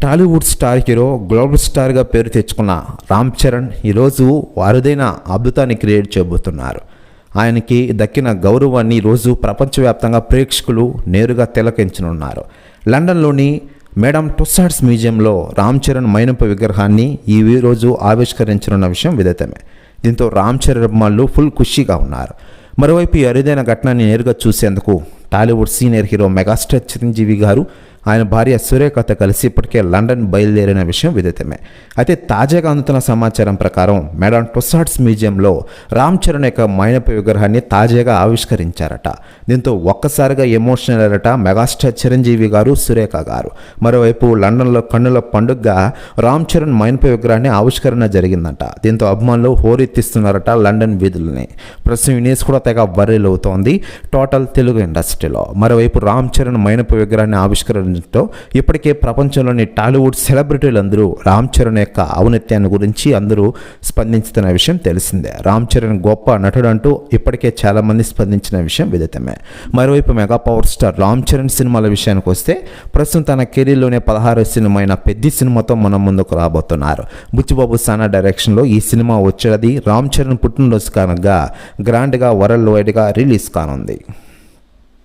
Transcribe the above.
Tollywood star hero global స్టార్గా పేరు తెచ్చుకున్న రామ్ చరణ్ ఈరోజు అరుదైన అద్భుతాన్ని క్రియేట్ చేయబోతున్నారు. ఆయనకి దక్కిన గౌరవాన్ని ఈరోజు ప్రపంచవ్యాప్తంగా ప్రేక్షకులు నేరుగా తిలకించనున్నారు. లండన్లోని మేడమ్ టుస్సాడ్స్ మ్యూజియంలో రామ్ చరణ్ మైనపు విగ్రహాన్ని ఈ రోజు ఆవిష్కరించనున్న విషయం విదితమే. దీంతో రామ్ చరణ్ అభిమానులు ఫుల్ ఖుషీగా ఉన్నారు. మరోవైపు ఈ అరుదైన ఘటనని నేరుగా చూసేందుకు Tollywood senior hero megastar Chiranjeevi గారు ఆయన భార్య సురేఖతో కలిసి ఇప్పటికే లండన్ బయలుదేరిన విషయం విదితమే. అయితే తాజాగా అందుతున్న సమాచారం ప్రకారం మేడమ్ టుస్సాడ్స్ మ్యూజియంలో రామ్ చరణ్ యొక్క మైనపు విగ్రహాన్ని తాజాగా ఆవిష్కరించారట. దీంతో ఒక్కసారిగా ఎమోషనల్ అయ్యారట మెగాస్టార్ చిరంజీవి గారు, సురేఖ గారు. మరోవైపు లండన్లో కన్నుల పండుగగా రామ్ చరణ్ మైనపు విగ్రహాన్ని ఆవిష్కరణ జరిగిందంట. దీంతో అభిమానులు హోరెత్తిస్తున్నారట లండన్ వీధులని. ప్రస్తుతం ఈ న్యూస్ కూడా తెగ వైరల్ అవుతోంది టోటల్ తెలుగు ఇండస్ట్రీలో. మరోవైపు రామ్ చరణ్ మైనపు విగ్రహాన్ని ఆవిష్కరణ ఇప్పటికే ప్రపంచంలోని టాలీవుడ్ సెలబ్రిటీలందరూ రామ్ చరణ్ యొక్క ఔన్నత్యాన్ని గురించి అందరూ స్పందించుతున్న విషయం తెలిసిందే. రామ్ చరణ్ గొప్ప నటుడు అంటూ ఇప్పటికే చాలా మంది స్పందించిన విషయం విదితమే. మరోవైపు mega power star Ram Charan సినిమాల విషయానికి వస్తే ప్రస్తుతం తన కెరీర్లోనే 16వ సినిమా అయిన పెద్ద సినిమాతో మనం ముందుకు రాబోతున్నారు. బుచ్చిబాబు సానా డైరెక్షన్లో ఈ సినిమా వచ్చేది రామ్ చరణ్ పుట్టినరోజు కారణంగా గ్రాండ్గా వరల్డ్ వైడ్గా రిలీజ్ కానుంది.